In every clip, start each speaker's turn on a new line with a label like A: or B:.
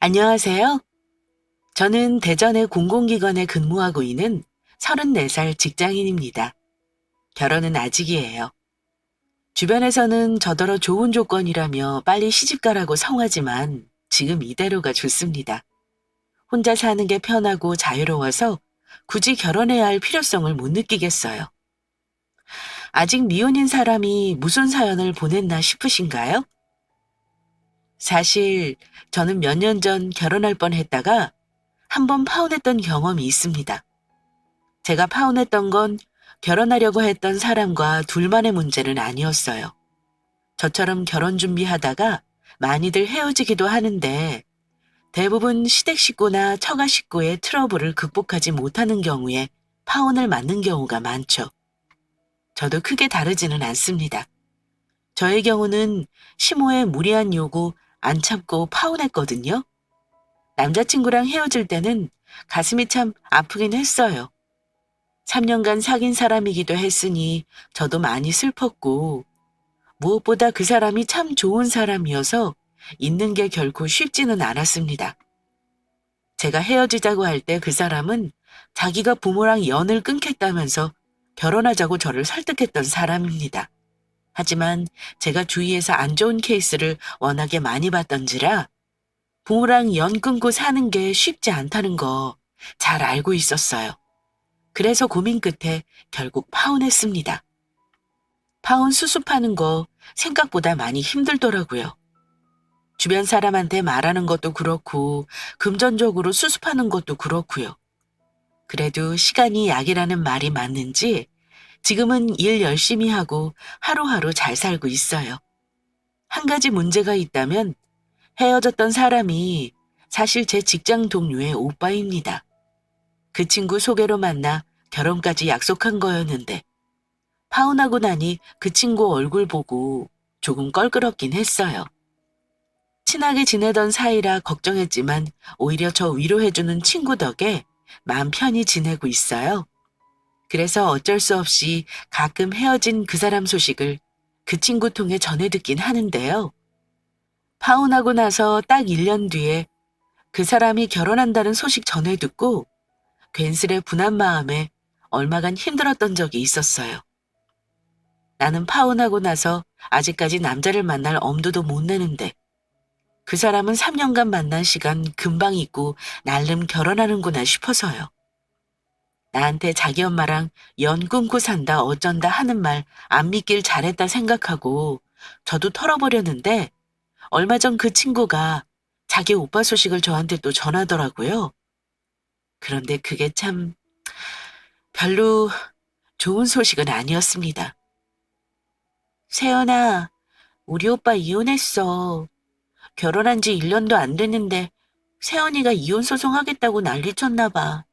A: 안녕하세요. 저는 대전의 공공기관에 근무하고 있는 34살 직장인입니다. 결혼은 아직이에요. 주변에서는 저더러 좋은 조건이라며 빨리 시집가라고 성하지만 지금 이대로가 좋습니다. 혼자 사는 게 편하고 자유로워서 굳이 결혼해야 할 필요성을 못 느끼겠어요. 아직 미혼인 사람이 무슨 사연을 보냈나 싶으신가요? 사실 저는 몇 년 전 결혼할 뻔 했다가 한 번 파혼했던 경험이 있습니다. 제가 파혼했던 건 결혼하려고 했던 사람과 둘만의 문제는 아니었어요. 저처럼 결혼 준비하다가 많이들 헤어지기도 하는데 대부분 시댁 식구나 처가 식구의 트러블을 극복하지 못하는 경우에 파혼을 맞는 경우가 많죠. 저도 크게 다르지는 않습니다. 저의 경우는 시모의 무리한 요구 안 참고 파혼했거든요. 남자친구랑 헤어질 때는 가슴이 참 아프긴 했어요. 3년간 사귄 사람이기도 했으니 저도 많이 슬펐고 무엇보다 그 사람이 참 좋은 사람이어서 있는 게 결코 쉽지는 않았습니다. 제가 헤어지자고 할 때 그 사람은 자기가 부모랑 연을 끊겠다면서 결혼하자고 저를 설득했던 사람입니다. 하지만 제가 주위에서 안 좋은 케이스를 워낙에 많이 봤던지라 부모랑 연 끊고 사는 게 쉽지 않다는 거 잘 알고 있었어요. 그래서 고민 끝에 결국 파혼했습니다. 파혼 수습하는 거 생각보다 많이 힘들더라고요. 주변 사람한테 말하는 것도 그렇고 금전적으로 수습하는 것도 그렇고요. 그래도 시간이 약이라는 말이 맞는지 지금은 일 열심히 하고 하루하루 잘 살고 있어요. 한 가지 문제가 있다면 헤어졌던 사람이 사실 제 직장 동료의 오빠입니다. 그 친구 소개로 만나 결혼까지 약속한 거였는데 파혼하고 나니 그 친구 얼굴 보고 조금 껄끄럽긴 했어요. 친하게 지내던 사이라 걱정했지만 오히려 저 위로해주는 친구 덕에 마음 편히 지내고 있어요. 그래서 어쩔 수 없이 가끔 헤어진 그 사람 소식을 그 친구 통해 전해 듣긴 하는데요. 파혼하고 나서 딱 1년 뒤에 그 사람이 결혼한다는 소식 전해 듣고 괜스레 분한 마음에 얼마간 힘들었던 적이 있었어요. 나는 파혼하고 나서 아직까지 남자를 만날 엄두도 못 내는데 그 사람은 3년간 만난 시간 금방 잊고 날름 결혼하는구나 싶어서요. 나한테 자기 엄마랑 연 끊고 산다 어쩐다 하는 말 안 믿길 잘했다 생각하고 저도 털어버렸는데 얼마 전 그 친구가 자기 오빠 소식을 저한테 또 전하더라고요. 그런데 그게 참 별로 좋은 소식은 아니었습니다. 세연아, 우리 오빠 이혼했어. 결혼한 지 1년도 안 됐는데 세연이가 이혼 소송하겠다고 난리쳤나 봐.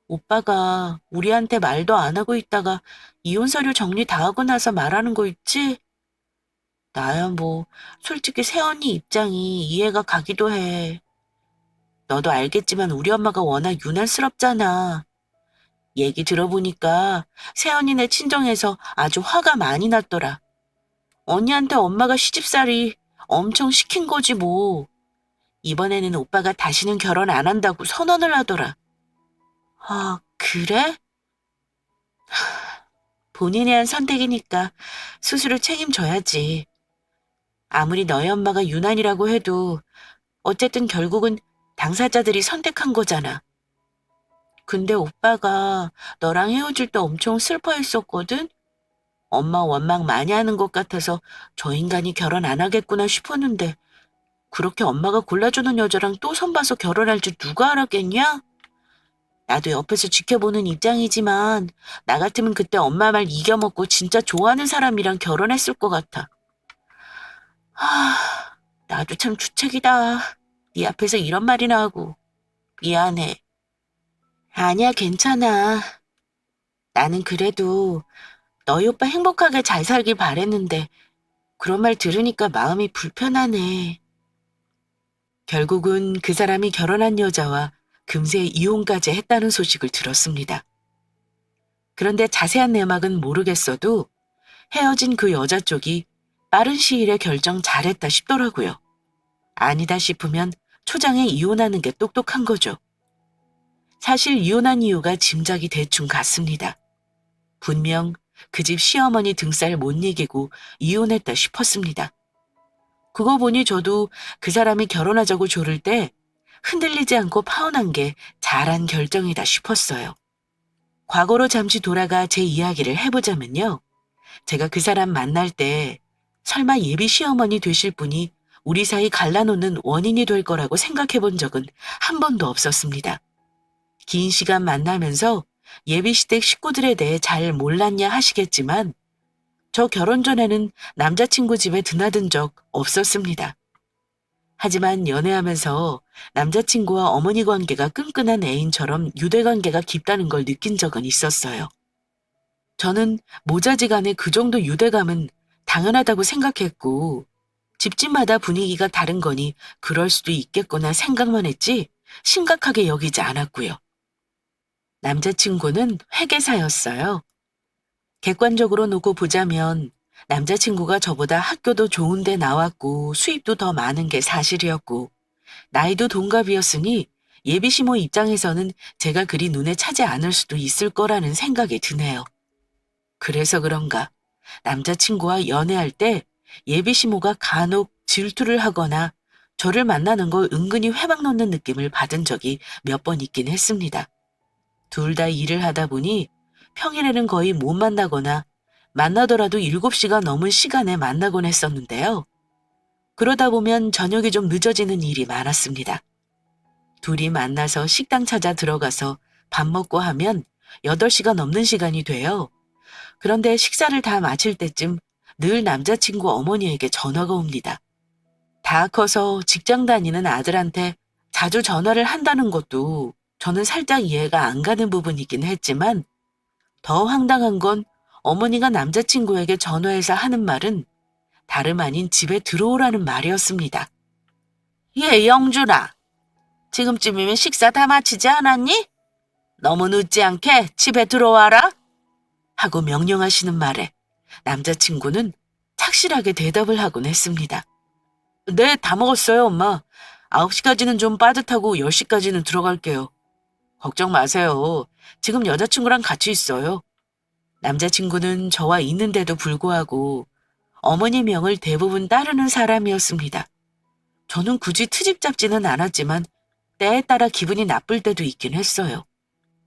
A: 오빠가 우리한테 말도 안 하고 있다가 이혼 서류 정리 다 하고 나서 말하는 거 있지? 나야 뭐 솔직히 세연이 입장이 이해가 가기도 해. 너도 알겠지만 우리 엄마가 워낙 유난스럽잖아. 얘기 들어보니까 세연이네 친정에서 아주 화가 많이 났더라. 언니한테 엄마가 시집살이 엄청 시킨 거지 뭐. 이번에는 오빠가 다시는 결혼 안 한다고 선언을 하더라. 아, 그래? 본인이 한 선택이니까 스스로 책임져야지. 아무리 너희 엄마가 유난이라고 해도 어쨌든 결국은 당사자들이 선택한 거잖아. 근데 오빠가 너랑 헤어질 때 엄청 슬퍼했었거든? 엄마 원망 많이 하는 것 같아서 저 인간이 결혼 안 하겠구나 싶었는데 그렇게 엄마가 골라주는 여자랑 또 선봐서 결혼할 줄 누가 알았겠냐? 나도 옆에서 지켜보는 입장이지만 나 같으면 그때 엄마 말 이겨먹고 진짜 좋아하는 사람이랑 결혼했을 것 같아. 하, 나도 참 주책이다. 네 앞에서 이런 말이나 하고. 미안해. 아니야, 괜찮아. 나는 그래도 너희 오빠 행복하게 잘 살길 바랬는데 그런 말 들으니까 마음이 불편하네. 결국은 그 사람이 결혼한 여자와 금세 이혼까지 했다는 소식을 들었습니다. 그런데 자세한 내막은 모르겠어도 헤어진 그 여자 쪽이 빠른 시일에 결정 잘했다 싶더라고요. 아니다 싶으면 초장에 이혼하는 게 똑똑한 거죠. 사실 이혼한 이유가 짐작이 대충 갔습니다. 분명 그 집 시어머니 등살 못 이기고 이혼했다 싶었습니다. 그거 보니 저도 그 사람이 결혼하자고 조를 때 흔들리지 않고 파혼한 게 잘한 결정이다 싶었어요. 과거로 잠시 돌아가 제 이야기를 해보자면요. 제가 그 사람 만날 때 설마 예비 시어머니 되실 분이 우리 사이 갈라놓는 원인이 될 거라고 생각해 본 적은 한 번도 없었습니다. 긴 시간 만나면서 예비시댁 식구들에 대해 잘 몰랐냐 하시겠지만 저 결혼 전에는 남자친구 집에 드나든 적 없었습니다. 하지만 연애하면서 남자친구와 어머니 관계가 끈끈한 애인처럼 유대관계가 깊다는 걸 느낀 적은 있었어요. 저는 모자지간에 그 정도 유대감은 당연하다고 생각했고 집집마다 분위기가 다른 거니 그럴 수도 있겠구나 생각만 했지 심각하게 여기지 않았고요. 남자친구는 회계사였어요. 객관적으로 놓고 보자면 남자친구가 저보다 학교도 좋은 데 나왔고 수입도 더 많은 게 사실이었고 나이도 동갑이었으니 예비시모 입장에서는 제가 그리 눈에 차지 않을 수도 있을 거라는 생각이 드네요. 그래서 그런가 남자친구와 연애할 때 예비시모가 간혹 질투를 하거나 저를 만나는 걸 은근히 회방 놓는 느낌을 받은 적이 몇 번 있긴 했습니다. 둘 다 일을 하다 보니 평일에는 거의 못 만나거나 만나더라도 7시가 넘은 시간에 만나곤 했었는데요. 그러다 보면 저녁이 좀 늦어지는 일이 많았습니다. 둘이 만나서 식당 찾아 들어가서 밥 먹고 하면 8시가 넘는 시간이 돼요. 그런데 식사를 다 마칠 때쯤 늘 남자친구 어머니에게 전화가 옵니다. 다 커서 직장 다니는 아들한테 자주 전화를 한다는 것도 저는 살짝 이해가 안 가는 부분이긴 했지만 더 황당한 건 어머니가 남자친구에게 전화해서 하는 말은 다름 아닌 집에 들어오라는 말이었습니다. 예, 영준아. 지금쯤이면 식사 다 마치지 않았니? 너무 늦지 않게 집에 들어와라. 하고 명령하시는 말에 남자친구는 착실하게 대답을 하곤 했습니다. 네, 다 먹었어요, 엄마. 9시까지는 좀 빠듯하고 10시까지는 들어갈게요. 걱정 마세요. 지금 여자친구랑 같이 있어요. 남자친구는 저와 있는데도 불구하고 어머니 명을 대부분 따르는 사람이었습니다. 저는 굳이 트집 잡지는 않았지만 때에 따라 기분이 나쁠 때도 있긴 했어요.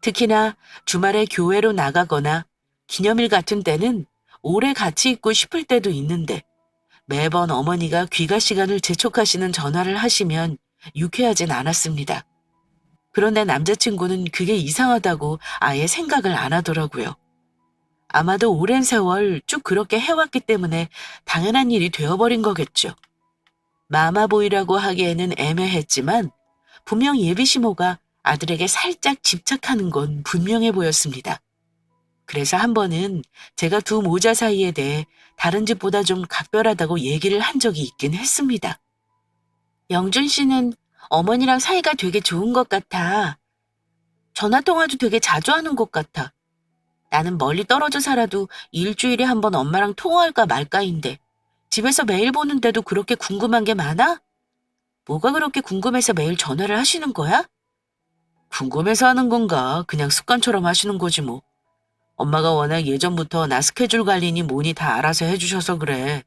A: 특히나 주말에 교회로 나가거나 기념일 같은 때는 오래 같이 있고 싶을 때도 있는데 매번 어머니가 귀가 시간을 재촉하시는 전화를 하시면 유쾌하진 않았습니다. 그런데 남자친구는 그게 이상하다고 아예 생각을 안 하더라고요. 아마도 오랜 세월 쭉 그렇게 해왔기 때문에 당연한 일이 되어버린 거겠죠. 마마보이라고 하기에는 애매했지만 분명 예비시모가 아들에게 살짝 집착하는 건 분명해 보였습니다. 그래서 한 번은 제가 두 모자 사이에 대해 다른 집보다 좀 각별하다고 얘기를 한 적이 있긴 했습니다. 영준 씨는 어머니랑 사이가 되게 좋은 것 같아. 전화통화도 되게 자주 하는 것 같아. 나는 멀리 떨어져 살아도 일주일에 한 번 엄마랑 통화할까 말까인데 집에서 매일 보는데도 그렇게 궁금한 게 많아? 뭐가 그렇게 궁금해서 매일 전화를 하시는 거야? 궁금해서 하는 건가? 그냥 습관처럼 하시는 거지 뭐. 엄마가 워낙 예전부터 나 스케줄 관리니 뭐니 다 알아서 해주셔서 그래.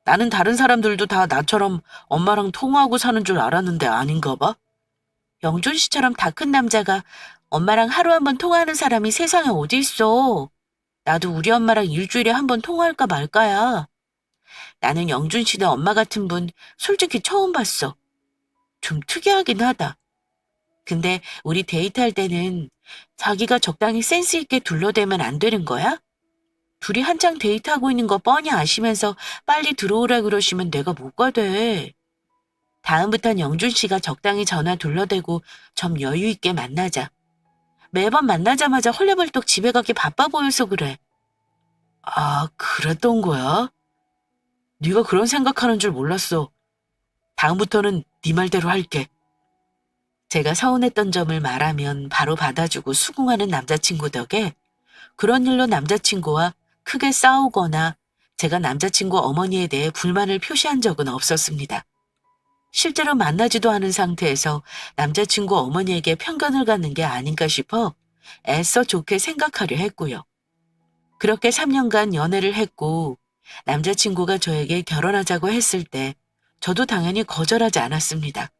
A: 나는 다른 사람들도 다 나처럼 엄마랑 통화하고 사는 줄 알았는데 아닌가 봐. 영준 씨처럼 다 큰 남자가 엄마랑 하루 한 번 통화하는 사람이 세상에 어디 있어. 나도 우리 엄마랑 일주일에 한 번 통화할까 말까야. 나는 영준 씨네 엄마 같은 분 솔직히 처음 봤어. 좀 특이하긴 하다. 근데 우리 데이트할 때는 자기가 적당히 센스 있게 둘러대면 안 되는 거야? 둘이 한창 데이트하고 있는 거 뻔히 아시면서 빨리 들어오라 그러시면 내가 뭐가 돼. 다음부턴 영준 씨가 적당히 전화 둘러대고 좀 여유 있게 만나자. 매번 만나자마자 헐레벌떡 집에 가기 바빠 보여서 그래. 아, 그랬던 거야? 네가 그런 생각하는 줄 몰랐어. 다음부터는 네 말대로 할게. 제가 서운했던 점을 말하면 바로 받아주고 수긍하는 남자친구 덕에 그런 일로 남자친구와 크게 싸우거나 제가 남자친구 어머니에 대해 불만을 표시한 적은 없었습니다. 실제로 만나지도 않은 상태에서 남자친구 어머니에게 편견을 갖는 게 아닌가 싶어 애써 좋게 생각하려 했고요. 그렇게 3년간 연애를 했고 남자친구가 저에게 결혼하자고 했을 때 저도 당연히 거절하지 않았습니다.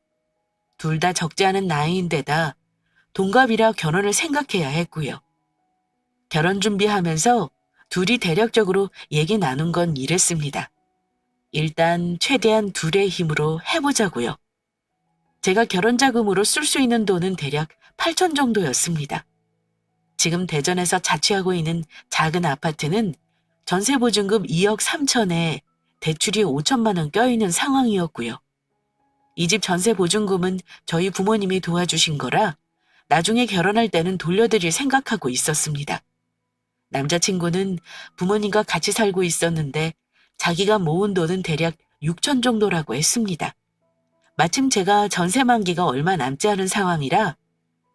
A: 둘 다 적지 않은 나이인데다 동갑이라 결혼을 생각해야 했고요. 결혼 준비하면서 둘이 대략적으로 얘기 나눈 건 이랬습니다. 일단 최대한 둘의 힘으로 해보자고요. 제가 결혼 자금으로 쓸 수 있는 돈은 대략 8천 정도였습니다. 지금 대전에서 자취하고 있는 작은 아파트는 전세 보증금 2억 3천에 대출이 5천만 원 껴있는 상황이었고요. 이 집 전세 보증금은 저희 부모님이 도와주신 거라 나중에 결혼할 때는 돌려드릴 생각하고 있었습니다. 남자친구는 부모님과 같이 살고 있었는데 자기가 모은 돈은 대략 6천 정도라고 했습니다. 마침 제가 전세 만기가 얼마 남지 않은 상황이라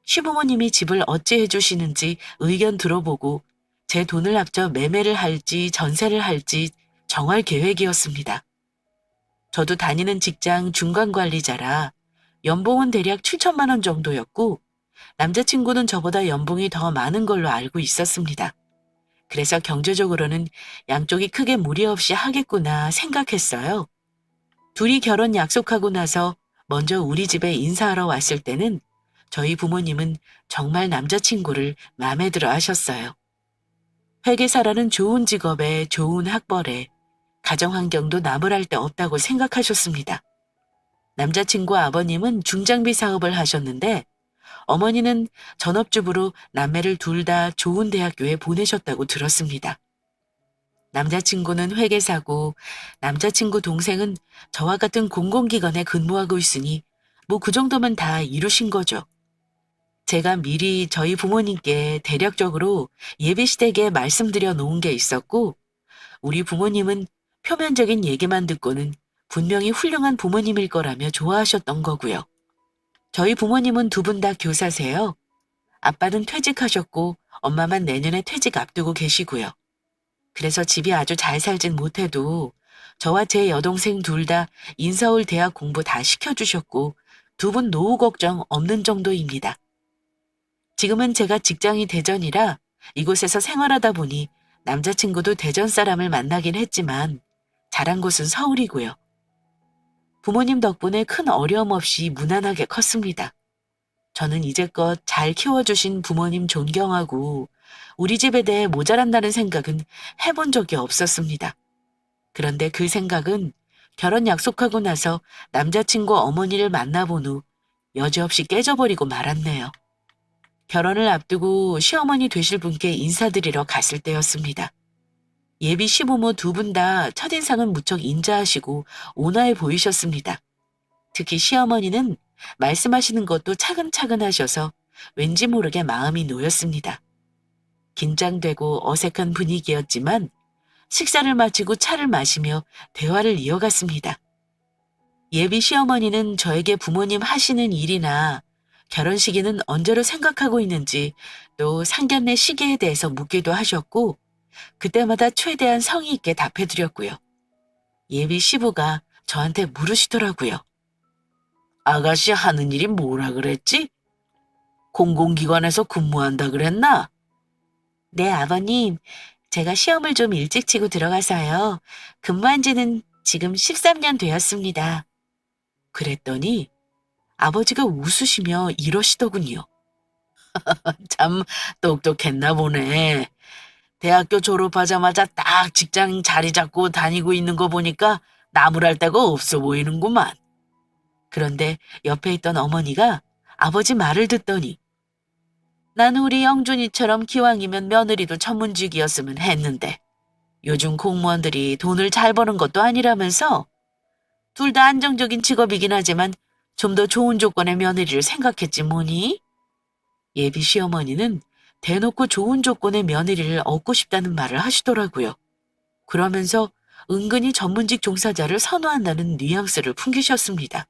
A: 시부모님이 집을 어찌 해주시는지 의견 들어보고 제 돈을 합쳐 매매를 할지 전세를 할지 정할 계획이었습니다. 저도 다니는 직장 중간관리자라 연봉은 대략 7천만 원 정도였고 남자친구는 저보다 연봉이 더 많은 걸로 알고 있었습니다. 그래서 경제적으로는 양쪽이 크게 무리 없이 하겠구나 생각했어요. 둘이 결혼 약속하고 나서 먼저 우리 집에 인사하러 왔을 때는 저희 부모님은 정말 남자친구를 마음에 들어 하셨어요. 회계사라는 좋은 직업에 좋은 학벌에 가정 환경도 나무랄 데 없다고 생각하셨습니다. 남자친구 아버님은 중장비 사업을 하셨는데 어머니는 전업주부로 남매를 둘 다 좋은 대학교에 보내셨다고 들었습니다. 남자친구는 회계사고 남자친구 동생은 저와 같은 공공기관에 근무하고 있으니 뭐 그 정도면 다 이루신 거죠. 제가 미리 저희 부모님께 대략적으로 예비시댁에 말씀드려 놓은 게 있었고 우리 부모님은 표면적인 얘기만 듣고는 분명히 훌륭한 부모님일 거라며 좋아하셨던 거고요. 저희 부모님은 두 분 다 교사세요. 아빠는 퇴직하셨고 엄마만 내년에 퇴직 앞두고 계시고요. 그래서 집이 아주 잘 살진 못해도 저와 제 여동생 둘 다 인서울 대학 공부 다 시켜주셨고 두 분 노후 걱정 없는 정도입니다. 지금은 제가 직장이 대전이라 이곳에서 생활하다 보니 남자친구도 대전 사람을 만나긴 했지만 자란 곳은 서울이고요. 부모님 덕분에 큰 어려움 없이 무난하게 컸습니다. 저는 이제껏 잘 키워주신 부모님 존경하고 우리 집에 대해 모자란다는 생각은 해본 적이 없었습니다. 그런데 그 생각은 결혼 약속하고 나서 남자친구 어머니를 만나본 후 여지없이 깨져버리고 말았네요. 결혼을 앞두고 시어머니 되실 분께 인사드리러 갔을 때였습니다. 예비 시부모 두 분 다 첫인상은 무척 인자하시고 온화해 보이셨습니다. 특히 시어머니는 말씀하시는 것도 차근차근 하셔서 왠지 모르게 마음이 놓였습니다. 긴장되고 어색한 분위기였지만 식사를 마치고 차를 마시며 대화를 이어갔습니다. 예비 시어머니는 저에게 부모님 하시는 일이나 결혼 시기는 언제로 생각하고 있는지 또 상견례 시기에 대해서 묻기도 하셨고 그때마다 최대한 성의 있게 답해드렸고요. 예비 시부가 저한테 물으시더라고요. 아가씨 하는 일이 뭐라 그랬지? 공공기관에서 근무한다 그랬나? 네, 아버님. 제가 시험을 좀 일찍 치고 들어가서요. 근무한 지는 지금 13년 되었습니다. 그랬더니 아버지가 웃으시며 이러시더군요. 참 똑똑했나 보네. 대학교 졸업하자마자 딱 직장 자리 잡고 다니고 있는 거 보니까 나무랄 데가 없어 보이는구만. 그런데 옆에 있던 어머니가 아버지 말을 듣더니 난 우리 영준이처럼 기왕이면 며느리도 전문직이었으면 했는데 요즘 공무원들이 돈을 잘 버는 것도 아니라면서 둘 다 안정적인 직업이긴 하지만 좀 더 좋은 조건의 며느리를 생각했지 뭐니? 예비 시어머니는 대놓고 좋은 조건의 며느리를 얻고 싶다는 말을 하시더라고요. 그러면서 은근히 전문직 종사자를 선호한다는 뉘앙스를 풍기셨습니다.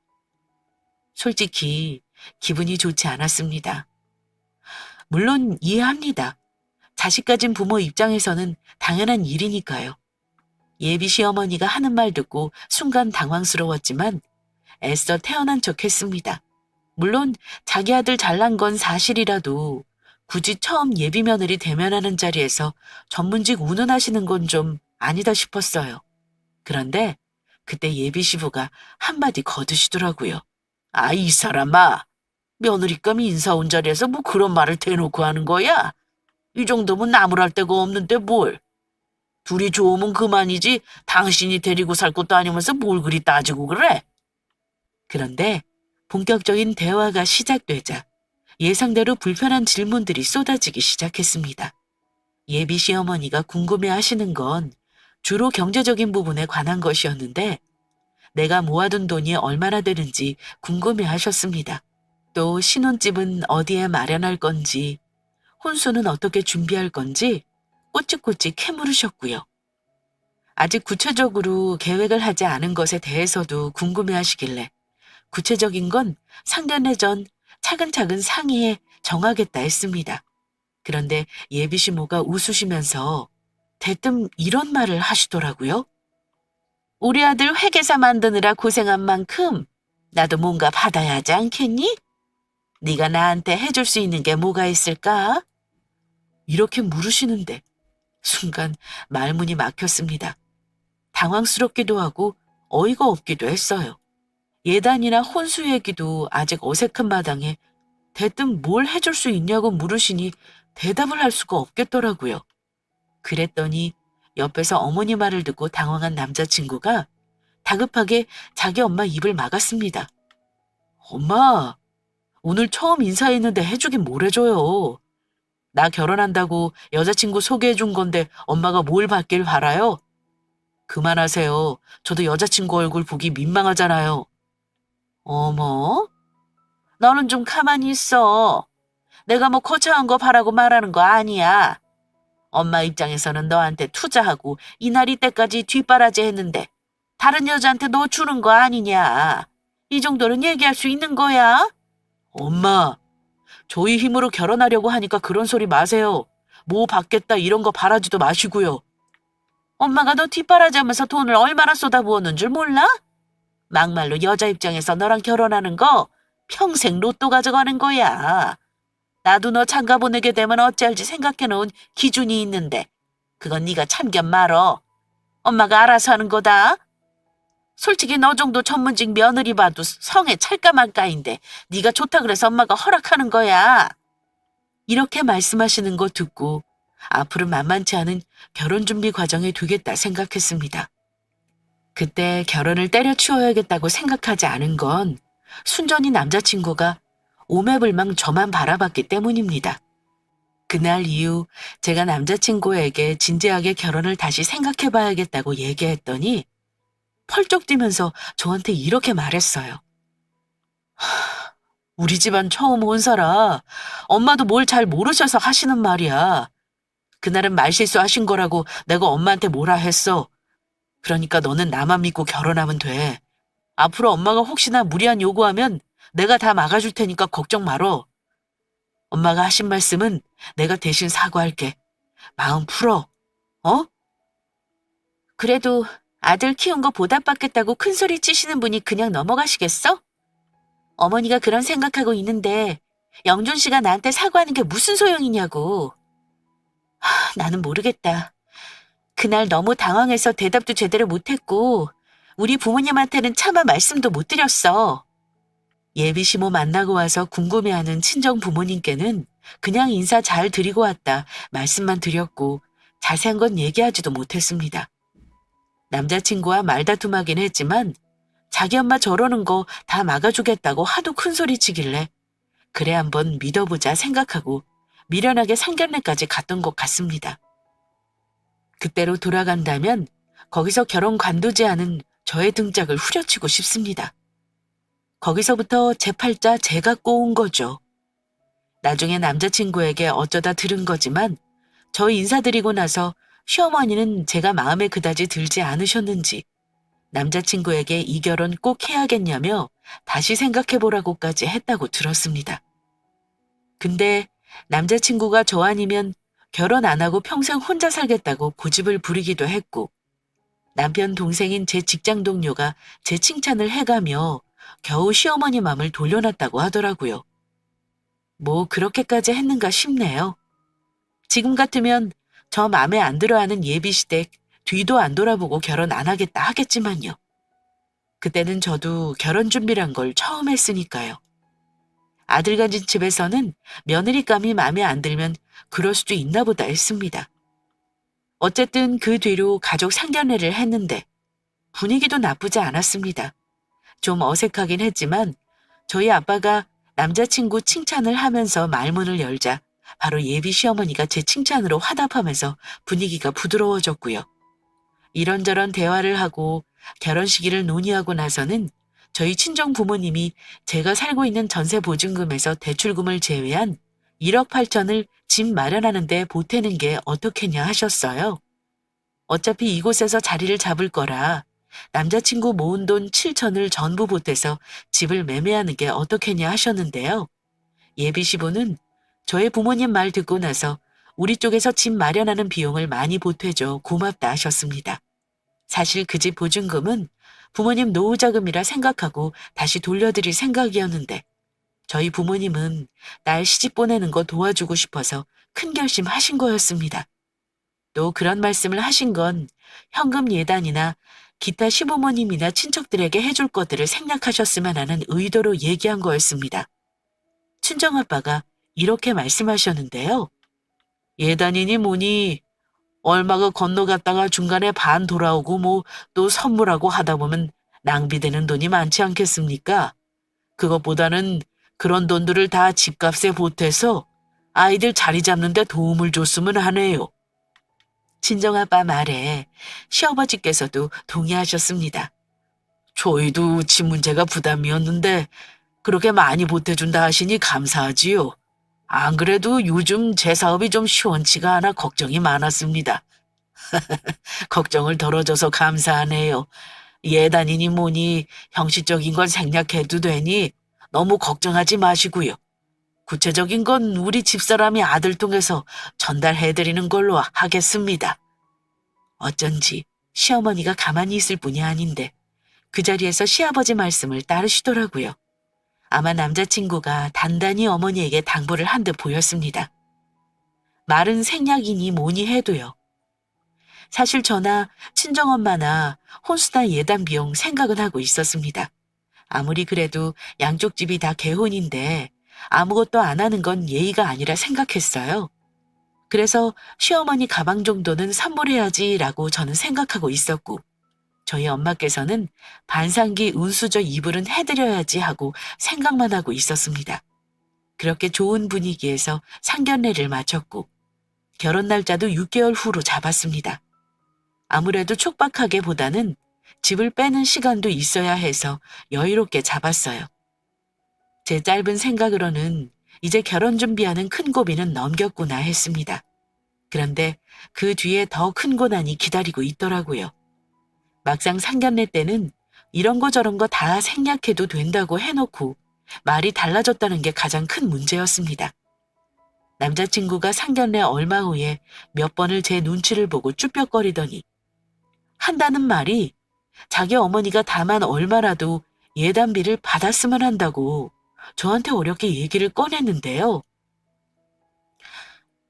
A: 솔직히 기분이 좋지 않았습니다. 물론 이해합니다. 자식 가진 부모 입장에서는 당연한 일이니까요. 예비 시어머니가 하는 말 듣고 순간 당황스러웠지만 애써 태어난 척 했습니다. 물론 자기 아들 잘난 건 사실이라도 굳이 처음 예비 며느리 대면하는 자리에서 전문직 운운하시는 건 좀 아니다 싶었어요. 그런데 그때 예비 시부가 한마디 거두시더라고요. 아, 이 사람아. 며느리감 인사 온 자리에서 뭐 그런 말을 대놓고 하는 거야? 이 정도면 나무랄 데가 없는데 뭘. 둘이 좋으면 그만이지 당신이 데리고 살 것도 아니면서 뭘 그리 따지고 그래? 그런데 본격적인 대화가 시작되자 예상대로 불편한 질문들이 쏟아지기 시작했습니다. 예비 시어머니가 궁금해하시는 건 주로 경제적인 부분에 관한 것이었는데 내가 모아둔 돈이 얼마나 되는지 궁금해하셨습니다. 또 신혼집은 어디에 마련할 건지, 혼수는 어떻게 준비할 건지 꼬치꼬치 캐물으셨고요. 아직 구체적으로 계획을 하지 않은 것에 대해서도 궁금해하시길래 구체적인 건 상견례 전 차근차근 상의해 정하겠다 했습니다. 그런데 예비 시모가 웃으시면서 대뜸 이런 말을 하시더라고요. 우리 아들 회계사 만드느라 고생한 만큼 나도 뭔가 받아야 하지 않겠니? 네가 나한테 해줄 수 있는 게 뭐가 있을까? 이렇게 물으시는데 순간 말문이 막혔습니다. 당황스럽기도 하고 어이가 없기도 했어요. 예단이나 혼수 얘기도 아직 어색한 마당에 대뜸 뭘 해줄 수 있냐고 물으시니 대답을 할 수가 없겠더라고요. 그랬더니 옆에서 어머니 말을 듣고 당황한 남자친구가 다급하게 자기 엄마 입을 막았습니다. 엄마, 오늘 처음 인사했는데 해주긴 뭘 해줘요. 나 결혼한다고 여자친구 소개해준 건데 엄마가 뭘 받길 바라요? 그만하세요. 저도 여자친구 얼굴 보기 민망하잖아요. 어머, 너는 좀 가만히 있어. 내가 뭐 거창한 거 바라고 말하는 거 아니야. 엄마 입장에서는 너한테 투자하고 이날 이때까지 뒷바라지 했는데 다른 여자한테 너 주는 거 아니냐. 이 정도는 얘기할 수 있는 거야? 엄마, 저희 힘으로 결혼하려고 하니까 그런 소리 마세요. 뭐 받겠다 이런 거 바라지도 마시고요. 엄마가 너 뒷바라지 하면서 돈을 얼마나 쏟아부었는 줄 몰라? 막말로 여자 입장에서 너랑 결혼하는 거 평생 로또 가져가는 거야. 나도 너 장가 보내게 되면 어찌할지 생각해놓은 기준이 있는데 그건 네가 참견 말어. 엄마가 알아서 하는 거다. 솔직히 너 정도 전문직 며느리 봐도 성에 찰까 말까인데 네가 좋다 그래서 엄마가 허락하는 거야. 이렇게 말씀하시는 거 듣고 앞으로 만만치 않은 결혼 준비 과정이 되겠다 생각했습니다. 그때 결혼을 때려치워야겠다고 생각하지 않은 건 순전히 남자친구가 오매불망 저만 바라봤기 때문입니다. 그날 이후 제가 남자친구에게 진지하게 결혼을 다시 생각해봐야겠다고 얘기했더니 펄쩍 뛰면서 저한테 이렇게 말했어요. 우리 집안 처음 혼사라 엄마도 뭘 잘 모르셔서 하시는 말이야. 그날은 말실수 하신 거라고 내가 엄마한테 뭐라 했어. 그러니까 너는 나만 믿고 결혼하면 돼. 앞으로 엄마가 혹시나 무리한 요구하면 내가 다 막아줄 테니까 걱정 말어. 엄마가 하신 말씀은 내가 대신 사과할게. 마음 풀어. 어? 그래도 아들 키운 거 보답받겠다고 큰소리 치시는 분이 그냥 넘어가시겠어? 어머니가 그런 생각하고 있는데 영준 씨가 나한테 사과하는 게 무슨 소용이냐고. 나는 모르겠다. 그날 너무 당황해서 대답도 제대로 못했고 우리 부모님한테는 차마 말씀도 못 드렸어. 예비 시모 만나고 와서 궁금해하는 친정 부모님께는 그냥 인사 잘 드리고 왔다 말씀만 드렸고 자세한 건 얘기하지도 못했습니다. 남자친구와 말다툼하긴 했지만 자기 엄마 저러는 거 다 막아주겠다고 하도 큰소리 치길래 그래 한번 믿어보자 생각하고 미련하게 상견례까지 갔던 것 같습니다. 그때로 돌아간다면 거기서 결혼 관두지 않은 저의 등짝을 후려치고 싶습니다. 거기서부터 제 팔자 제가 꼬운 거죠. 나중에 남자친구에게 어쩌다 들은 거지만 저 인사드리고 나서 시어머니는 제가 마음에 그다지 들지 않으셨는지 남자친구에게 이 결혼 꼭 해야겠냐며 다시 생각해보라고까지 했다고 들었습니다. 근데 남자친구가 저 아니면 결혼 안 하고 평생 혼자 살겠다고 고집을 부리기도 했고 남편 동생인 제 직장 동료가 제 칭찬을 해가며 겨우 시어머니 맘을 돌려놨다고 하더라고요. 뭐 그렇게까지 했는가 싶네요. 지금 같으면 저 맘에 안 들어하는 예비시댁 뒤도 안 돌아보고 결혼 안 하겠다 하겠지만요. 그때는 저도 결혼 준비란 걸 처음 했으니까요. 아들 가진 집에서는 며느리감이 마음에 안 들면 그럴 수도 있나 보다 했습니다. 어쨌든 그 뒤로 가족 상견례를 했는데 분위기도 나쁘지 않았습니다. 좀 어색하긴 했지만 저희 아빠가 남자친구 칭찬을 하면서 말문을 열자 바로 예비 시어머니가 제 칭찬으로 화답하면서 분위기가 부드러워졌고요. 이런저런 대화를 하고 결혼 시기를 논의하고 나서는 저희 친정 부모님이 제가 살고 있는 전세 보증금에서 대출금을 제외한 1억 8천을 집 마련하는 데 보태는 게 어떻겠냐 하셨어요. 어차피 이곳에서 자리를 잡을 거라 남자친구 모은 돈 7천을 전부 보태서 집을 매매하는 게 어떻겠냐 하셨는데요. 예비 시부는 저의 부모님 말 듣고 나서 우리 쪽에서 집 마련하는 비용을 많이 보태줘 고맙다 하셨습니다. 사실 그 집 보증금은 부모님 노후자금이라 생각하고 다시 돌려드릴 생각이었는데 저희 부모님은 딸 시집 보내는 거 도와주고 싶어서 큰 결심하신 거였습니다. 또 그런 말씀을 하신 건 현금 예단이나 기타 시부모님이나 친척들에게 해줄 것들을 생략하셨으면 하는 의도로 얘기한 거였습니다. 친정아빠가 이렇게 말씀하셨는데요. 예단이니 뭐니 얼마가 건너갔다가 중간에 반 돌아오고 뭐 또 선물하고 하다 보면 낭비되는 돈이 많지 않겠습니까? 그것보다는 그런 돈들을 다 집값에 보태서 아이들 자리 잡는 데 도움을 줬으면 하네요. 친정아빠 말에 시아버지께서도 동의하셨습니다. 저희도 집 문제가 부담이었는데 그렇게 많이 보태준다 하시니 감사하지요. 안 그래도 요즘 제 사업이 좀 시원치가 않아 걱정이 많았습니다. 걱정을 덜어줘서 감사하네요. 예단이니 뭐니 형식적인 건 생략해도 되니 너무 걱정하지 마시고요. 구체적인 건 우리 집사람이 아들 통해서 전달해드리는 걸로 하겠습니다. 어쩐지 시어머니가 가만히 있을 뿐이 아닌데 그 자리에서 시아버지 말씀을 따르시더라고요. 아마 남자친구가 단단히 어머니에게 당부를 한 듯 보였습니다. 말은 생략이니 뭐니 해도요. 사실 저나 친정엄마나 혼수나 예단 비용 생각은 하고 있었습니다. 아무리 그래도 양쪽 집이 다 개혼인데 아무것도 안 하는 건 예의가 아니라 생각했어요. 그래서 시어머니 가방 정도는 선물해야지라고 저는 생각하고 있었고 저희 엄마께서는 반상기 운수저 이불은 해드려야지 하고 생각만 하고 있었습니다. 그렇게 좋은 분위기에서 상견례를 마쳤고 결혼 날짜도 6개월 후로 잡았습니다. 아무래도 촉박하게보다는 집을 빼는 시간도 있어야 해서 여유롭게 잡았어요. 제 짧은 생각으로는 이제 결혼 준비하는 큰 고비는 넘겼구나 했습니다. 그런데 그 뒤에 더 큰 고난이 기다리고 있더라고요. 막상 상견례 때는 이런 거 저런 거 다 생략해도 된다고 해놓고 말이 달라졌다는 게 가장 큰 문제였습니다. 남자친구가 상견례 얼마 후에 몇 번을 제 눈치를 보고 쭈뼛거리더니 한다는 말이 자기 어머니가 다만 얼마라도 예단비를 받았으면 한다고 저한테 어렵게 얘기를 꺼냈는데요.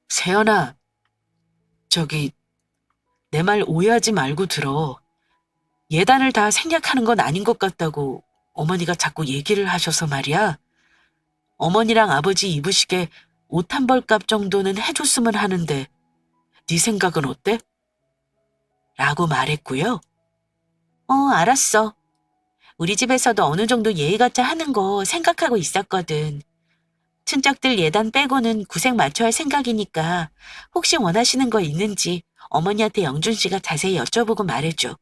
A: 세연아, 저기 내 말 오해하지 말고 들어. 예단을 다 생략하는 건 아닌 것 같다고 어머니가 자꾸 얘기를 하셔서 말이야. 어머니랑 아버지 입으시게 옷 한 벌값 정도는 해줬으면 하는데 네 생각은 어때? 라고 말했고요. 알았어. 우리 집에서도 어느 정도 예의같이 하는 거 생각하고 있었거든. 친척들 예단 빼고는 구색 맞춰야 할 생각이니까 혹시 원하시는 거 있는지 어머니한테 영준 씨가 자세히 여쭤보고 말해줘.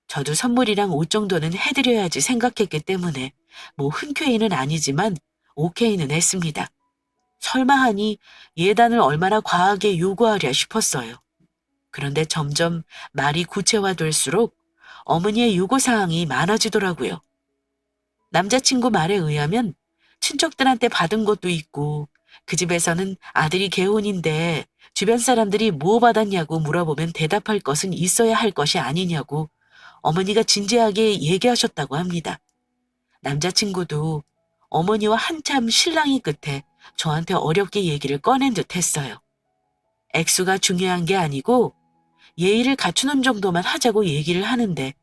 A: 저도 선물이랑 옷 정도는 해드려야지 생각했기 때문에 뭐 흔쾌히는 아니지만 오케이는 했습니다. 설마 하니 예단을 얼마나 과하게 요구하랴 싶었어요. 그런데 점점 말이 구체화될수록 어머니의 요구사항이 많아지더라고요. 남자친구 말에 의하면 친척들한테 받은 것도 있고 그 집에서는 아들이 개혼인데 주변 사람들이 뭐 받았냐고 물어보면 대답할 것은 있어야 할 것이 아니냐고 어머니가 진지하게 얘기하셨다고 합니다. 남자친구도 어머니와 한참 실랑이 끝에 저한테 어렵게 얘기를 꺼낸 듯 했어요. 액수가 중요한 게 아니고 예의를 갖추는 정도만 하자고 얘기를 하는데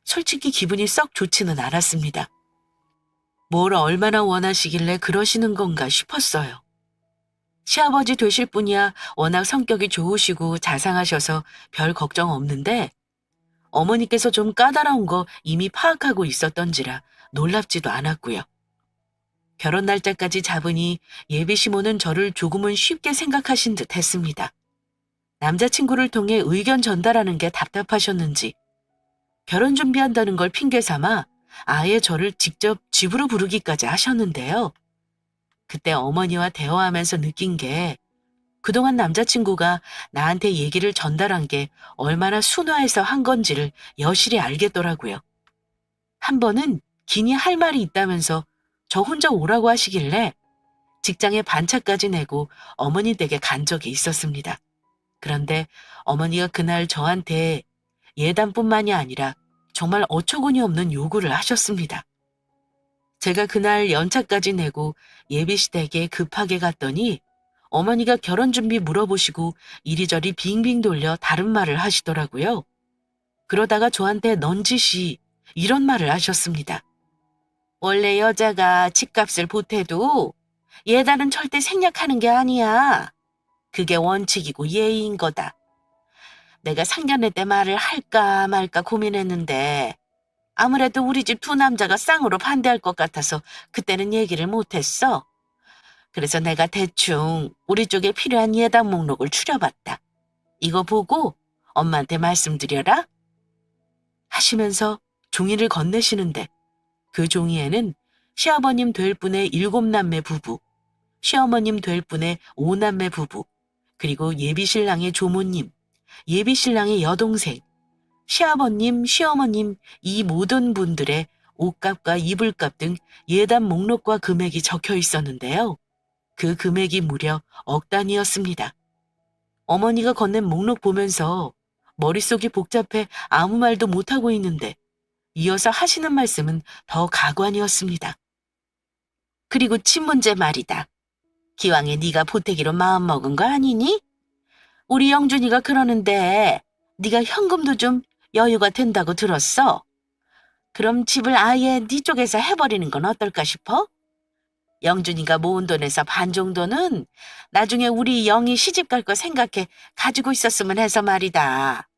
A: 솔직히 기분이 썩 좋지는 않았습니다. 뭘 얼마나 원하시길래 그러시는 건가 싶었어요. 시아버지 되실 분이야 워낙 성격이 좋으시고 자상하셔서 별 걱정 없는데 어머니께서 좀 까다로운 거 이미 파악하고 있었던지라 놀랍지도 않았고요. 결혼 날짜까지 잡으니 예비 시모는 저를 조금은 쉽게 생각하신 듯 했습니다. 남자친구를 통해 의견 전달하는 게 답답하셨는지 결혼 준비한다는 걸 핑계 삼아 아예 저를 직접 집으로 부르기까지 하셨는데요. 그때 어머니와 대화하면서 느낀 게 그동안 남자친구가 나한테 얘기를 전달한 게 얼마나 순화해서 한 건지를 여실히 알겠더라고요. 한 번은 기니 할 말이 있다면서 저 혼자 오라고 하시길래 직장에 반차까지 내고 어머니 댁에 간 적이 있었습니다. 그런데 어머니가 그날 저한테 예단뿐만이 아니라 정말 어처구니 없는 요구를 하셨습니다. 제가 그날 연차까지 내고 예비시 댁에 급하게 갔더니 어머니가 결혼 준비 물어보시고 이리저리 빙빙 돌려 다른 말을 하시더라고요. 그러다가 저한테 넌지시 이런 말을 하셨습니다. 원래 여자가 집값을 보태도 예단은 절대 생략하는 게 아니야. 그게 원칙이고 예의인 거다. 내가 상견례 때 말을 할까 말까 고민했는데 아무래도 우리 집 두 남자가 쌍으로 반대할 것 같아서 그때는 얘기를 못했어. 그래서 내가 대충 우리 쪽에 필요한 예단 목록을 추려봤다. 이거 보고 엄마한테 말씀드려라 하시면서 종이를 건네시는데 그 종이에는 시아버님 될 분의 7남매 부부, 시어머님 될 분의 5남매 부부, 그리고 예비신랑의 조모님, 예비신랑의 여동생, 시아버님, 시어머님 이 모든 분들의 옷값과 이불값 등 예단 목록과 금액이 적혀 있었는데요. 그 금액이 무려 억 단위였습니다. 어머니가 건넨 목록 보면서 머릿속이 복잡해 아무 말도 못하고 있는데 이어서 하시는 말씀은 더 가관이었습니다. 그리고 집 문제 말이다. 기왕에 네가 보태기로 마음먹은 거 아니니? 우리 영준이가 그러는데 네가 현금도 좀 여유가 된다고 들었어. 그럼 집을 아예 네 쪽에서 해버리는 건 어떨까 싶어? 영준이가 모은 돈에서 반 정도는 나중에 우리 영이 시집 갈 거 생각해 가지고 있었으면 해서 말이다.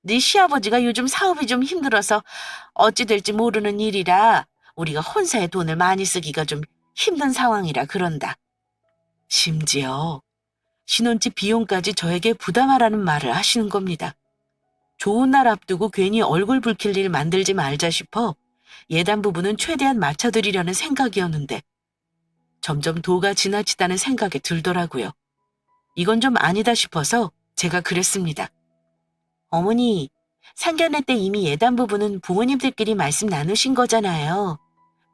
A: 네 시아버지가 요즘 사업이 좀 힘들어서 어찌 될지 모르는 일이라 우리가 혼사에 돈을 많이 쓰기가 좀 힘든 상황이라 그런다. 심지어 신혼집 비용까지 저에게 부담하라는 말을 하시는 겁니다. 좋은 날 앞두고 괜히 얼굴 붉힐 일 만들지 말자 싶어 예단 부분은 최대한 맞춰드리려는 생각이었는데 점점 도가 지나치다는 생각이 들더라고요. 이건 좀 아니다 싶어서 제가 그랬습니다. 어머니, 상견례 때 이미 예단 부분은 부모님들끼리 말씀 나누신 거잖아요.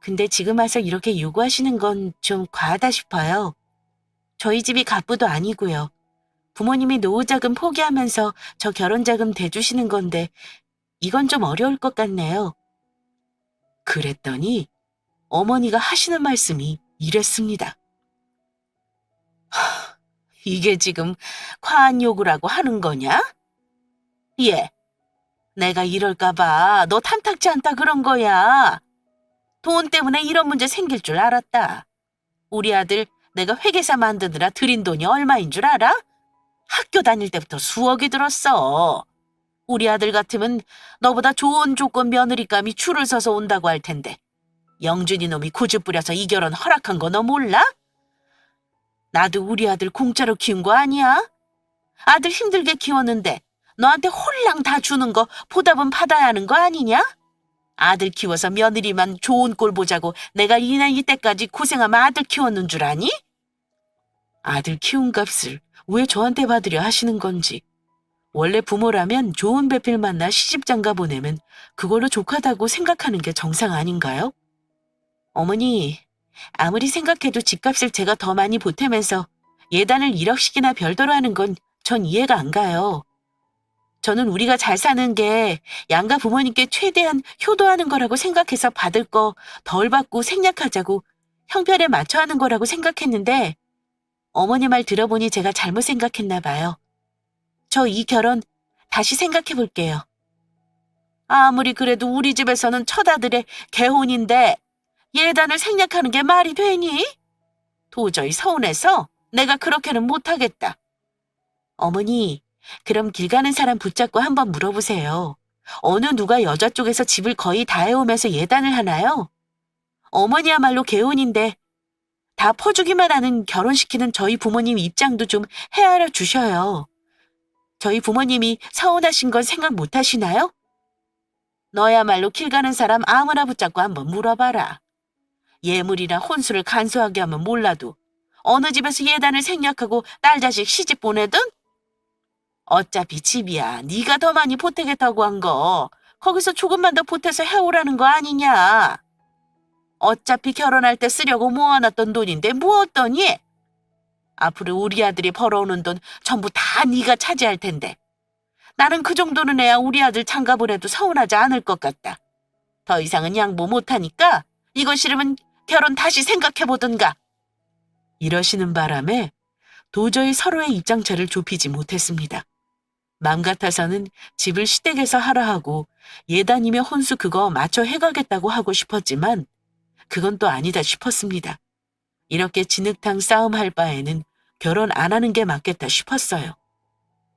A: 근데 지금 와서 이렇게 요구하시는 건 좀 과하다 싶어요. 저희 집이 갑부도 아니고요. 부모님이 노후자금 포기하면서 저 결혼자금 대주시는 건데 이건 좀 어려울 것 같네요. 그랬더니 어머니가 하시는 말씀이 이랬습니다. 이게 지금 과한 요구라고 하는 거냐? 예, 내가 이럴까 봐 너 탐탁지 않다 그런 거야. 돈 때문에 이런 문제 생길 줄 알았다. 우리 아들 내가 회계사 만드느라 들인 돈이 얼마인 줄 알아? 학교 다닐 때부터 수억이 들었어. 우리 아들 같으면 너보다 좋은 조건 며느리감이 줄을 서서 온다고 할 텐데 영준이 놈이 고집 부려서 이 결혼 허락한 거 너 몰라? 나도 우리 아들 공짜로 키운 거 아니야? 아들 힘들게 키웠는데 너한테 홀랑 다 주는 거 보답은 받아야 하는 거 아니냐? 아들 키워서 며느리만 좋은 꼴 보자고 내가 이 나이 때까지 고생하면 아들 키웠는 줄 아니? 아들 키운 값을 왜 저한테 받으려 하시는 건지. 원래 부모라면 좋은 배필 만나 시집장가 보내면 그걸로 족하다고 생각하는 게 정상 아닌가요? 어머니, 아무리 생각해도 집값을 제가 더 많이 보태면서 예단을 1억씩이나 별도로 하는 건 전 이해가 안 가요. 저는 우리가 잘 사는 게 양가 부모님께 최대한 효도하는 거라고 생각해서 받을 거 덜 받고 생략하자고 형편에 맞춰 하는 거라고 생각했는데 어머니 말 들어보니 제가 잘못 생각했나 봐요. 저 이 결혼 다시 생각해 볼게요. 아무리 그래도 우리 집에서는 첫아들의 개혼인데 예단을 생략하는 게 말이 되니? 도저히 서운해서 내가 그렇게는 못하겠다. 어머니, 그럼 길 가는 사람 붙잡고 한번 물어보세요. 어느 누가 여자 쪽에서 집을 거의 다 해오면서 예단을 하나요? 어머니야말로 개혼인데 다 퍼주기만 하는 결혼시키는 저희 부모님 입장도 좀 헤아려 주셔요. 저희 부모님이 서운하신 건 생각 못 하시나요? 너야말로 길 가는 사람 아무나 붙잡고 한번 물어봐라. 예물이나 혼수를 간소하게 하면 몰라도 어느 집에서 예단을 생략하고 딸 자식 시집 보내든? 어차피 집이야. 네가 더 많이 보태겠다고 한 거 거기서 조금만 더 보태서 해오라는 거 아니냐. 어차피 결혼할 때 쓰려고 모아놨던 돈인데 뭐 어떠니? 앞으로 우리 아들이 벌어오는 돈 전부 다 네가 차지할 텐데 나는 그 정도는 해야 우리 아들 장가보내도 서운하지 않을 것 같다. 더 이상은 양보 못하니까 이거 싫으면 결혼 다시 생각해보든가. 이러시는 바람에 도저히 서로의 입장차를 좁히지 못했습니다. 맘 같아서는 집을 시댁에서 하라 하고 예단이며 혼수 그거 맞춰 해가겠다고 하고 싶었지만 그건 또 아니다 싶었습니다. 이렇게 진흙탕 싸움할 바에는 결혼 안 하는 게 맞겠다 싶었어요.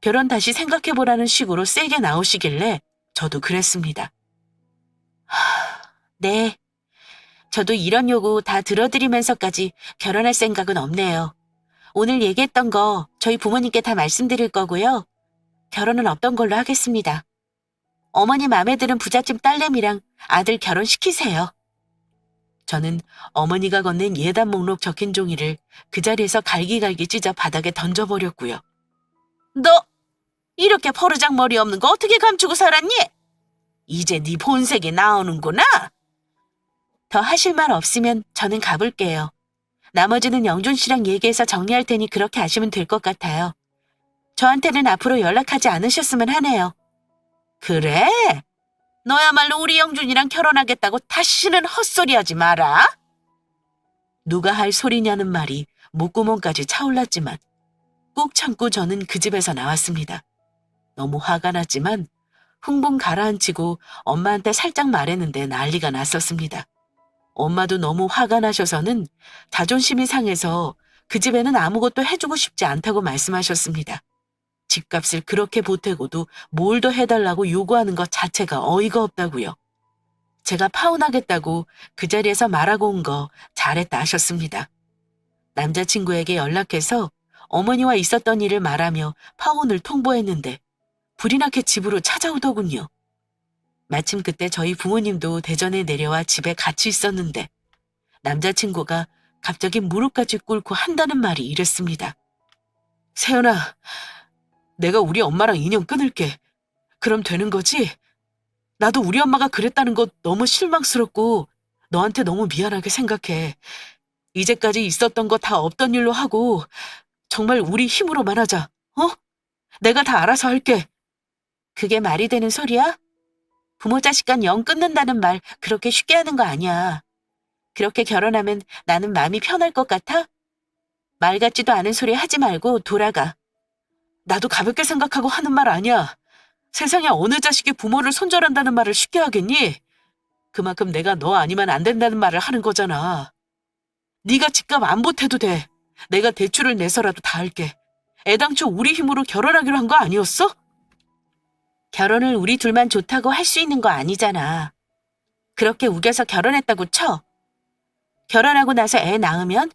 A: 결혼 다시 생각해보라는 식으로 세게 나오시길래 저도 그랬습니다. 네. 저도 이런 요구 다 들어드리면서까지 결혼할 생각은 없네요. 오늘 얘기했던 거 저희 부모님께 다 말씀드릴 거고요. 결혼은 없던 걸로 하겠습니다. 어머니 마음에 드는 부잣집 딸내미랑 아들 결혼시키세요. 저는 어머니가 건넨 예단 목록 적힌 종이를 그 자리에서 갈기갈기 찢어 바닥에 던져버렸고요. 너 이렇게 버르장머리 없는 거 어떻게 감추고 살았니? 이제 네 본색이 나오는구나. 더 하실 말 없으면 저는 가볼게요. 나머지는 영준 씨랑 얘기해서 정리할 테니 그렇게 하시면 될 것 같아요. 저한테는 앞으로 연락하지 않으셨으면 하네요. 그래? 너야말로 우리 영준이랑 결혼하겠다고 다시는 헛소리하지 마라. 누가 할 소리냐는 말이 목구멍까지 차올랐지만 꾹 참고 저는 그 집에서 나왔습니다. 너무 화가 났지만 흥분 가라앉히고 엄마한테 살짝 말했는데 난리가 났었습니다. 엄마도 너무 화가 나셔서는 자존심이 상해서 그 집에는 아무것도 해주고 싶지 않다고 말씀하셨습니다. 집값을 그렇게 보태고도 뭘 더 해달라고 요구하는 것 자체가 어이가 없다고요. 제가 파혼하겠다고 그 자리에서 말하고 온 거 잘했다 하셨습니다. 남자친구에게 연락해서 어머니와 있었던 일을 말하며 파혼을 통보했는데 불이 나게 집으로 찾아오더군요. 마침 그때 저희 부모님도 대전에 내려와 집에 같이 있었는데 남자친구가 갑자기 무릎까지 꿇고 한다는 말이 이랬습니다. 세연아, 내가 우리 엄마랑 인연 끊을게. 그럼 되는 거지? 나도 우리 엄마가 그랬다는 거 너무 실망스럽고 너한테 너무 미안하게 생각해. 이제까지 있었던 거 다 없던 일로 하고 정말 우리 힘으로만 하자. 어? 내가 다 알아서 할게. 그게 말이 되는 소리야? 부모 자식 간 영 끊는다는 말 그렇게 쉽게 하는 거 아니야. 그렇게 결혼하면 나는 마음이 편할 것 같아? 말 같지도 않은 소리 하지 말고 돌아가. 나도 가볍게 생각하고 하는 말 아니야. 세상에 어느 자식이 부모를 손절한다는 말을 쉽게 하겠니? 그만큼 내가 너 아니면 안 된다는 말을 하는 거잖아. 네가 집값 안 보태도 돼. 내가 대출을 내서라도 다 할게. 애당초 우리 힘으로 결혼하기로 한 거 아니었어? 결혼을 우리 둘만 좋다고 할 수 있는 거 아니잖아. 그렇게 우겨서 결혼했다고 쳐. 결혼하고 나서 애 낳으면?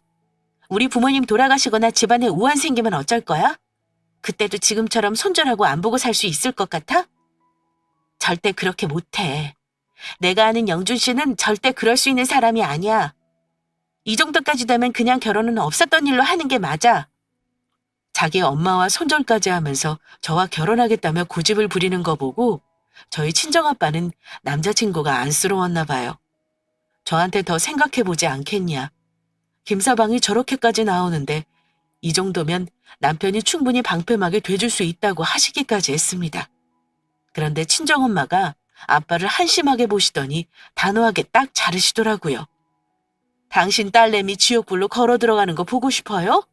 A: 우리 부모님 돌아가시거나 집안에 우환 생기면 어쩔 거야? 그때도 지금처럼 손절하고 안 보고 살 수 있을 것 같아? 절대 그렇게 못해. 내가 아는 영준 씨는 절대 그럴 수 있는 사람이 아니야. 이 정도까지 되면 그냥 결혼은 없었던 일로 하는 게 맞아. 자기 엄마와 손절까지 하면서 저와 결혼하겠다며 고집을 부리는 거 보고 저희 친정아빠는 남자친구가 안쓰러웠나 봐요. 저한테 더 생각해보지 않겠냐. 김서방이 저렇게까지 나오는데 이 정도면 남편이 충분히 방패막이 돼줄 수 있다고 하시기까지 했습니다. 그런데 친정엄마가 아빠를 한심하게 보시더니 단호하게 딱 자르시더라고요. 당신 딸내미 지옥불로 걸어 들어가는 거 보고 싶어요?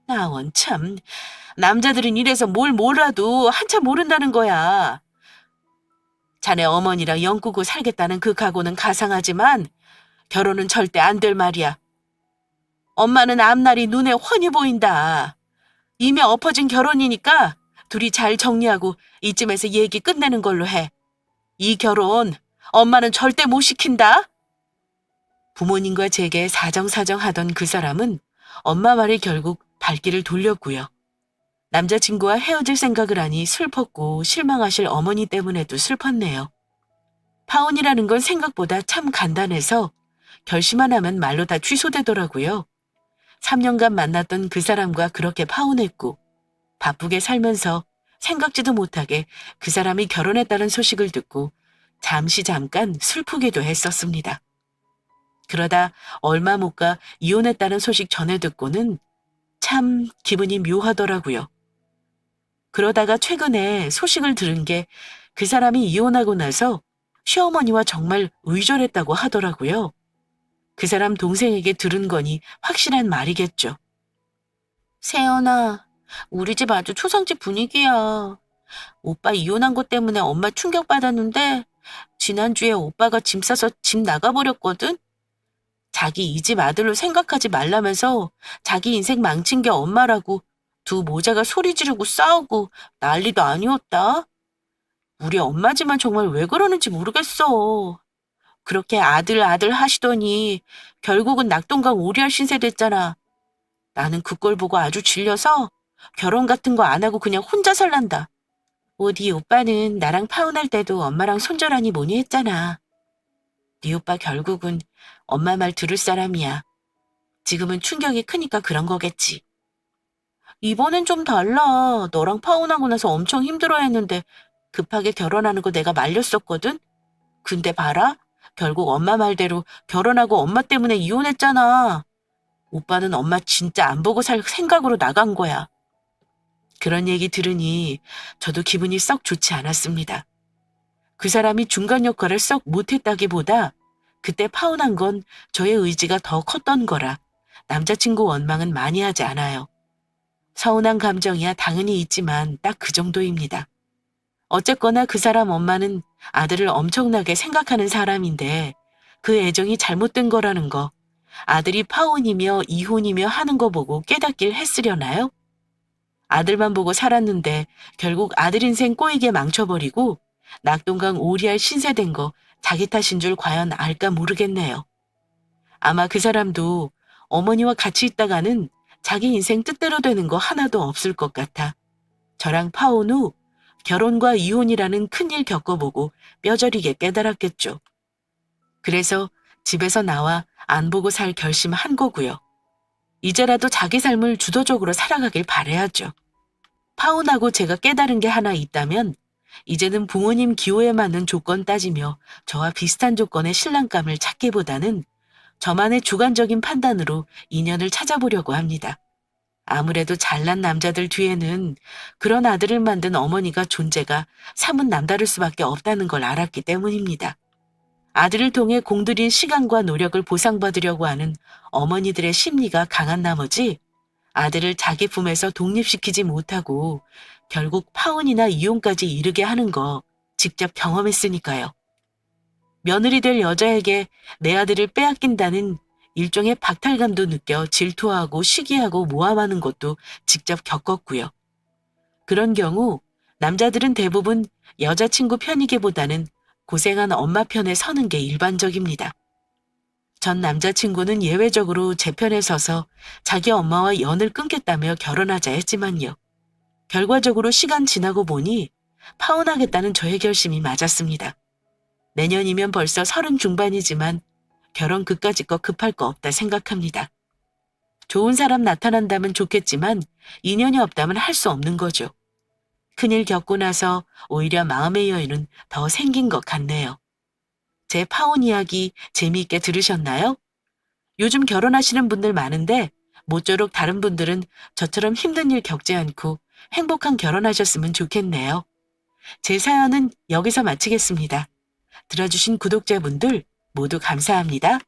A: 나원 참, 남자들은 이래서 뭘 몰라도 한참 모른다는 거야. 자네 어머니랑 영구고 살겠다는 그 각오는 가상하지만 결혼은 절대 안 될 말이야. 엄마는 앞날이 눈에 훤히 보인다. 이미 엎어진 결혼이니까 둘이 잘 정리하고 이쯤에서 얘기 끝내는 걸로 해. 이 결혼 엄마는 절대 못 시킨다. 부모님과 제게 사정사정하던 그 사람은 엄마 말에 결국 발길을 돌렸고요. 남자친구와 헤어질 생각을 하니 슬펐고 실망하실 어머니 때문에도 슬펐네요. 파혼이라는 건 생각보다 참 간단해서 결심만 하면 말로 다 취소되더라고요. 3년간 만났던 그 사람과 그렇게 파혼했고 바쁘게 살면서 생각지도 못하게 그 사람이 결혼했다는 소식을 듣고 잠깐 슬프기도 했었습니다. 그러다 얼마 못 가 이혼했다는 소식 전해 듣고는 참 기분이 묘하더라고요. 그러다가 최근에 소식을 들은 게 그 사람이 이혼하고 나서 시어머니와 정말 의절했다고 하더라고요. 그 사람 동생에게 들은 거니 확실한 말이겠죠. 세연아, 우리 집 아주 초상집 분위기야. 오빠 이혼한 것 때문에 엄마 충격받았는데 지난주에 오빠가 짐 싸서 집 나가버렸거든? 자기 이 집 아들로 생각하지 말라면서 자기 인생 망친 게 엄마라고 두 모자가 소리 지르고 싸우고 난리도 아니었다. 우리 엄마지만 정말 왜 그러는지 모르겠어. 그렇게 아들 하시더니 결국은 낙동강 오리알 신세 됐잖아. 나는 그걸 보고 아주 질려서 결혼 같은 거 안 하고 그냥 혼자 살란다. 네 오빠는 나랑 파혼할 때도 엄마랑 손절하니 뭐니 했잖아. 네 오빠 결국은 엄마 말 들을 사람이야. 지금은 충격이 크니까 그런 거겠지. 이번엔 좀 달라. 너랑 파혼하고 나서 엄청 힘들어했는데 급하게 결혼하는 거 내가 말렸었거든? 근데 봐라. 결국 엄마 말대로 결혼하고 엄마 때문에 이혼했잖아. 오빠는 엄마 진짜 안 보고 살 생각으로 나간 거야. 그런 얘기 들으니 저도 기분이 썩 좋지 않았습니다. 그 사람이 중간 역할을 썩 못했다기보다 그때 파혼한 건 저의 의지가 더 컸던 거라 남자친구 원망은 많이 하지 않아요. 서운한 감정이야 당연히 있지만 딱 그 정도입니다. 어쨌거나 그 사람 엄마는 아들을 엄청나게 생각하는 사람인데 그 애정이 잘못된 거라는 거 아들이 파혼이며 이혼이며 하는 거 보고 깨닫길 했으려나요? 아들만 보고 살았는데 결국 아들 인생 꼬이게 망쳐버리고 낙동강 오리알 신세된 거 자기 탓인 줄 과연 알까 모르겠네요. 아마 그 사람도 어머니와 같이 있다가는 자기 인생 뜻대로 되는 거 하나도 없을 것 같아. 저랑 파혼 후 결혼과 이혼이라는 큰일 겪어보고 뼈저리게 깨달았겠죠. 그래서 집에서 나와 안 보고 살 결심한 거고요. 이제라도 자기 삶을 주도적으로 살아가길 바라야죠. 파혼하고 제가 깨달은 게 하나 있다면 이제는 부모님 기호에 맞는 조건 따지며 저와 비슷한 조건의 신랑감을 찾기보다는 저만의 주관적인 판단으로 인연을 찾아보려고 합니다. 아무래도 잘난 남자들 뒤에는 그런 아들을 만든 어머니가 존재가 사뭇 남다를 수밖에 없다는 걸 알았기 때문입니다. 아들을 통해 공들인 시간과 노력을 보상받으려고 하는 어머니들의 심리가 강한 나머지 아들을 자기 품에서 독립시키지 못하고 결국 파혼이나 이혼까지 이르게 하는 거 직접 경험했으니까요. 며느리 될 여자에게 내 아들을 빼앗긴다는 일종의 박탈감도 느껴 질투하고 시기하고 모함하는 것도 직접 겪었고요. 그런 경우 남자들은 대부분 여자친구 편이기보다는 고생한 엄마 편에 서는 게 일반적입니다. 전 남자친구는 예외적으로 제 편에 서서 자기 엄마와 연을 끊겠다며 결혼하자 했지만요. 결과적으로 시간 지나고 보니 파혼하겠다는 저의 결심이 맞았습니다. 내년이면 벌써 30 중반이지만 결혼 그까짓 거 급할 거 없다 생각합니다. 좋은 사람 나타난다면 좋겠지만 인연이 없다면 할 수 없는 거죠. 큰일 겪고 나서 오히려 마음의 여유는 더 생긴 것 같네요. 제 파혼 이야기 재미있게 들으셨나요? 요즘 결혼하시는 분들 많은데 모쪼록 다른 분들은 저처럼 힘든 일 겪지 않고 행복한 결혼하셨으면 좋겠네요. 제 사연은 여기서 마치겠습니다. 들어주신 구독자분들 모두 감사합니다.